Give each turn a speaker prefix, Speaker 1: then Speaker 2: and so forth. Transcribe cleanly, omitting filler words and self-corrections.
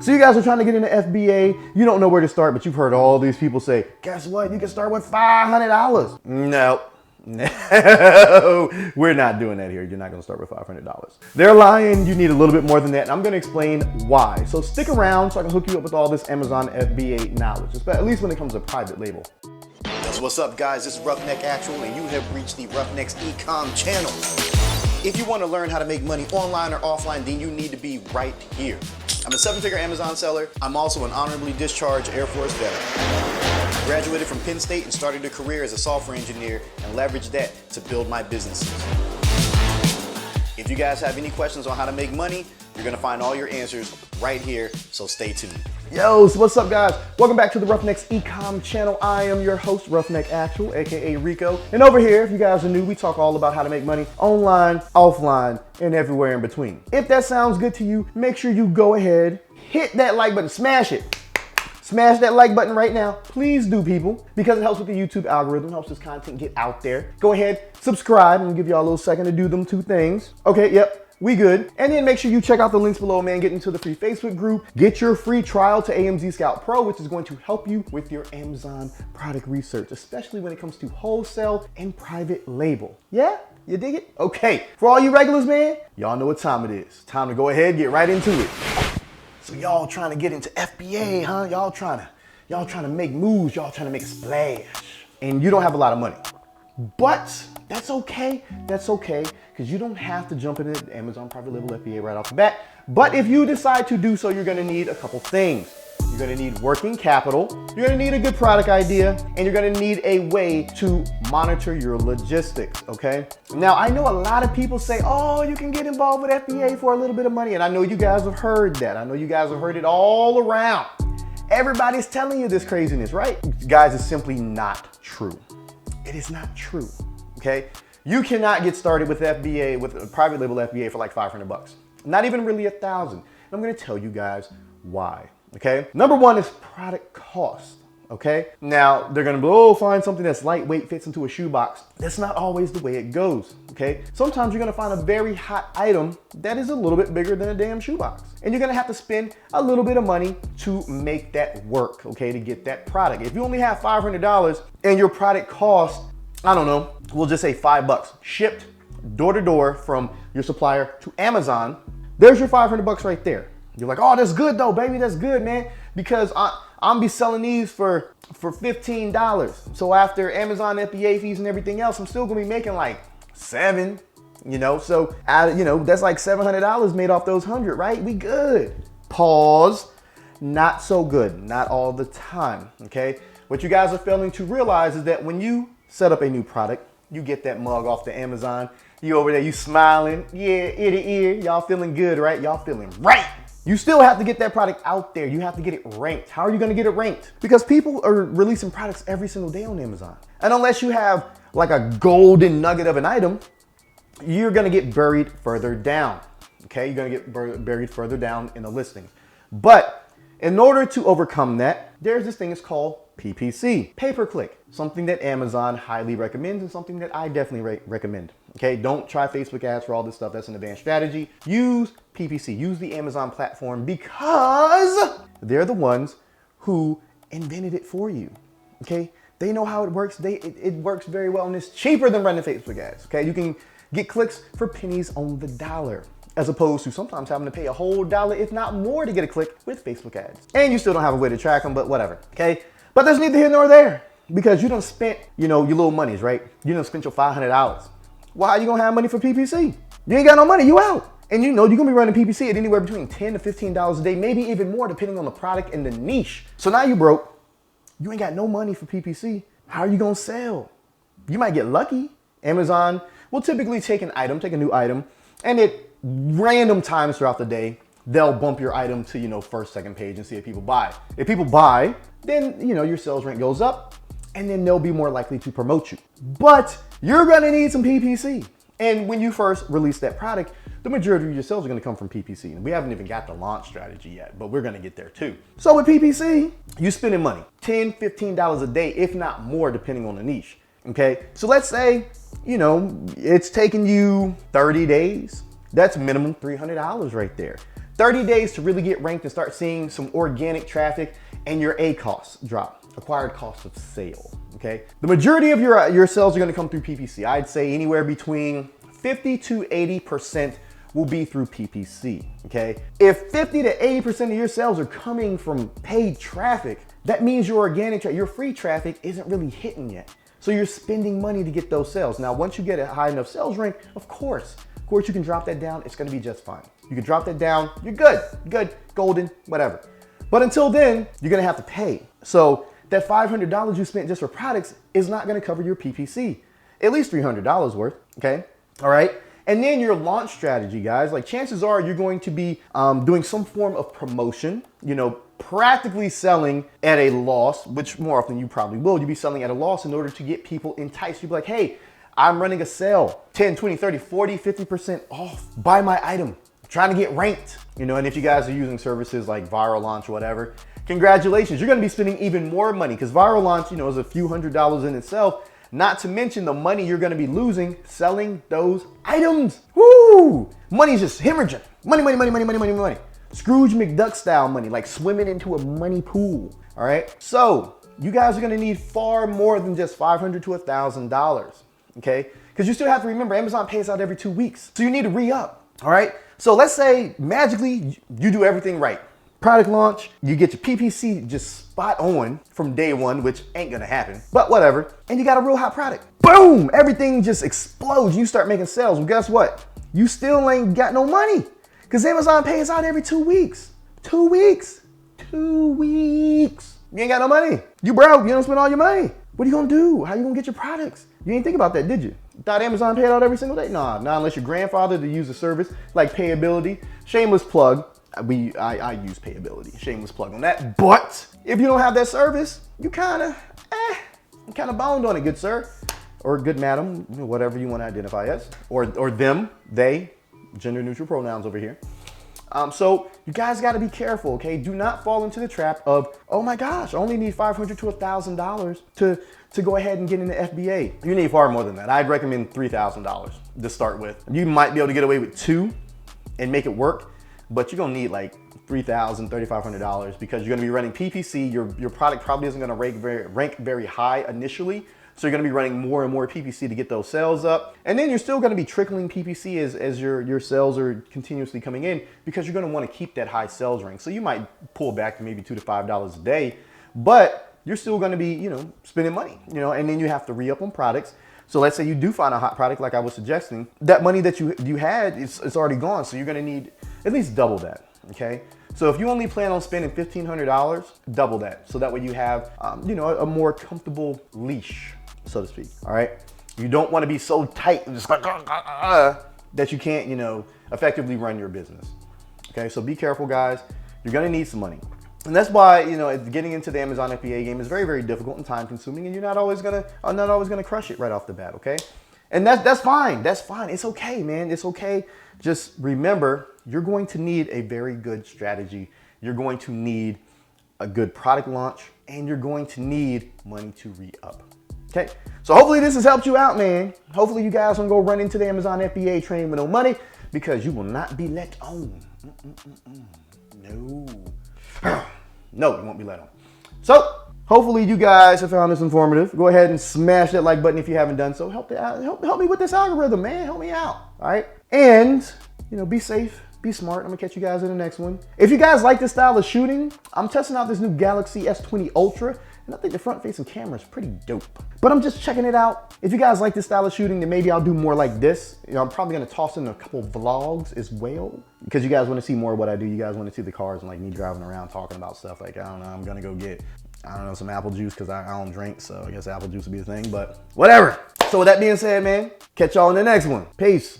Speaker 1: So you guys are trying to get into FBA, you don't know where to start, but you've heard all these people say, guess what? You can start with $500. No, we're not doing that here. You're not gonna start with $500. They're lying, you need a little bit more than that, and I'm gonna explain why. So stick around so I can hook you up with all this Amazon FBA knowledge, at least when it comes to private label.
Speaker 2: So what's up, guys? This is 𝗙𝗥𝗘𝗘𝗚, and you have reached the Roughneck's Ecom channel. If you want to learn how to make money online or offline, then you need to be right here. I'm a 7-figure Amazon seller. I'm also an honorably discharged Air Force veteran. Graduated from Penn State and started a career as a software engineer and leveraged that to build my businesses. If you guys have any questions on how to make money, you're gonna find all your answers right here, so stay tuned.
Speaker 1: Yo, so what's up, guys? Welcome back to the Roughneck's Ecom channel. I am your host, 𝗙𝗥𝗘𝗘, aka Rico. And over here, if you guys are new, we talk all about how to make money online, offline, and everywhere in between. If that sounds good to you, make sure you go ahead, hit that like button, smash it. Smash that like button right now. Please do, people, because it helps with the YouTube algorithm, helps this content get out there. Go ahead, subscribe, and give y'all a little second to do them two things. Okay, yep. We good. And then make sure you check out the links below, man. Get into the free Facebook group. Get your free trial to AMZ Scout Pro, which is going to help you with your Amazon product research, especially when it comes to wholesale and private label. Yeah? You dig it? Okay. For all you regulars, man, y'all know what time it is. Time to go ahead, get right into it. So y'all trying to get into FBA, huh? Y'all trying to make moves. Y'all trying to make a splash. And you don't have a lot of money. But that's okay. That's okay, because you don't have to jump into Amazon private label FBA right off the bat. But if you decide to do so, you're gonna need a couple things. You're gonna need working capital, you're gonna need a good product idea, and you're gonna need a way to monitor your logistics, okay? Now, I know a lot of people say, oh, you can get involved with FBA for a little bit of money, and I know you guys have heard that. I know you guys have heard it all around. Everybody's telling you this craziness, right? Guys, it's simply not true. It is not true, okay? You cannot get started with FBA, with a private label FBA for like $500. Not even really $1,000. And I'm gonna tell you guys why, okay? Number one is product cost, okay? Now, they're gonna be, oh, find something that's lightweight, fits into a shoebox. That's not always the way it goes, okay? Sometimes you're gonna find a very hot item that is a little bit bigger than a damn shoebox. And you're gonna have to spend a little bit of money to make that work, okay, to get that product. If you only have $500 and your product costs, I don't know, we'll just say $5, shipped door to door from your supplier to Amazon, there's your $500 right there. You're like, oh, that's good though, baby, that's good, man, because I'm be selling these for $15. So after Amazon FBA fees and everything else, I'm still gonna be making like $7, you know, so that's like $700 made off those 100, right? We good. Pause. Not so good, not all the time, okay? What you guys are failing to realize is that when you set up a new product, you get that mug off the Amazon, you over there, you smiling, yeah, ear to ear, y'all feeling good, right? Y'all feeling right. You still have to get that product out there. You have to get it ranked. How are you gonna get it ranked? Because people are releasing products every single day on Amazon. And unless you have like a golden nugget of an item, you're gonna get buried further down, okay? You're gonna get buried further down in the listing. But in order to overcome that, there's this thing that's called PPC, pay-per-click, something that Amazon highly recommends and something that I definitely recommend. Okay, don't try Facebook ads for all this stuff. That's an advanced strategy. Use PPC, use the Amazon platform, because they're the ones who invented it for you. Okay, they know how it works. It works very well, and it's cheaper than running Facebook ads. Okay, you can get clicks for pennies on the dollar, as opposed to sometimes having to pay a whole dollar, if not more, to get a click with Facebook ads. And you still don't have a way to track them, but whatever, okay? But there's neither here nor there, because you done spent, your little monies, right? You done spent your $500. Why are you gonna have money for PPC? You ain't got no money, you out. And you're gonna be running PPC at anywhere between $10 to $15 a day, maybe even more, depending on the product and the niche. So now you broke, you ain't got no money for PPC. How are you gonna sell? You might get lucky. Amazon will typically take a new item, and at random times throughout the day, they'll bump your item to, first, second page and see if people buy. If people buy, then, your sales rank goes up, and then they'll be more likely to promote you. But you're gonna need some PPC. And when you first release that product, the majority of your sales are gonna come from PPC. And we haven't even got the launch strategy yet, but we're gonna get there too. So with PPC, you spending money, $10, $15 a day, if not more, depending on the niche, okay? So let's say, it's taking you 30 days. That's minimum $300 right there. 30 days to really get ranked and start seeing some organic traffic and your ACoS drop, acquired cost of sale, okay? The majority of your sales are gonna come through PPC. I'd say anywhere between 50 to 80% will be through PPC, okay? If 50 to 80% of your sales are coming from paid traffic, that means your organic, your free traffic isn't really hitting yet. So you're spending money to get those sales. Now, once you get a high enough sales rank, of course you can drop that down. It's gonna be just fine. You can drop that down, you're good, golden, whatever. But until then, you're gonna have to pay. So that $500 you spent just for products is not gonna cover your PPC. At least $300 worth, okay? All right? And then your launch strategy, guys, like chances are you're going to be doing some form of promotion, practically selling at a loss, which more often you probably will. You'll be selling at a loss in order to get people enticed. You'll be like, hey, I'm running a sale, 10, 20, 30, 40, 50% off. Buy my item. I'm trying to get ranked. And if you guys are using services like Viral Launch or whatever, congratulations. You're gonna be spending even more money because Viral Launch, is a few $100s in itself. Not to mention the money you're gonna be losing selling those items. Woo! Money's just hemorrhaging. Money. Scrooge McDuck style money, like swimming into a money pool, all right? So you guys are gonna need far more than just $500 to $1,000, okay? Because you still have to remember, Amazon pays out every 2 weeks. So you need to re-up, all right? So let's say magically you do everything right. Product launch, you get your PPC just spot on from day one, which ain't gonna happen, but whatever. And you got a real hot product. Boom, everything just explodes. You start making sales. Well, guess what? You still ain't got no money because Amazon pays out every 2 weeks. 2 weeks. 2 weeks. You ain't got no money. You broke, you don't spend all your money. What are you gonna do? How you gonna get your products? You didn't think about that, did you? Thought Amazon paid out every single day? Nah, not unless your grandfather to use a service like Payability. Shameless plug. I use Payability, shameless plug on that. But if you don't have that service, you kind of boned on it, good sir, or good madam, whatever you want to identify as, or them, they, gender neutral pronouns over here. So you guys got to be careful, okay? Do not fall into the trap of, oh my gosh, I only need $500 to $1,000 to go ahead and get into FBA. You need far more than that. I'd recommend $3,000 to start with. You might be able to get away with $2,000 and make it work. But you're gonna need like $3,000, $3,500 because you're gonna be running PPC. Your product probably isn't gonna rank very high initially. So you're gonna be running more and more PPC to get those sales up. And then you're still gonna be trickling PPC as your sales are continuously coming in because you're gonna wanna keep that high sales rank. So you might pull back to maybe $2 to $5 a day, but you're still gonna be, spending money, and then you have to re-up on products. So let's say you do find a hot product like I was suggesting, that money that you had, it's already gone. So you're gonna need at least double that, okay? So if you only plan on spending $1,500, double that. So that way you have, a more comfortable leash, so to speak, all right? You don't wanna be so tight and just like, that you can't, effectively run your business, okay? So be careful, guys. You're gonna need some money. And that's why, getting into the Amazon FBA game is very, very difficult and time consuming, and you're not always gonna crush it right off the bat, okay? And that's fine, it's okay, man, it's okay. Just remember, you're going to need a very good strategy. You're going to need a good product launch, and you're going to need money to re-up, okay? So hopefully this has helped you out, man. Hopefully you guys won't go run into the Amazon FBA training with no money because you will not be let on. No. No, you won't be let on. So hopefully you guys have found this informative. Go ahead and smash that like button if you haven't done so. Help me with this algorithm, man. Help me out, all right? And, be safe, be smart. I'm gonna catch you guys in the next one. If you guys like this style of shooting, I'm testing out this new Galaxy S20 Ultra, and I think the front-facing camera is pretty dope. But I'm just checking it out. If you guys like this style of shooting, then maybe I'll do more like this. I'm probably gonna toss in a couple vlogs as well, because you guys wanna see more of what I do. You guys wanna see the cars and like me driving around talking about stuff like, I don't know, I'm gonna go get, some apple juice because I don't drink, so I guess apple juice would be a thing, but whatever. So with that being said, man, catch y'all in the next one. Peace.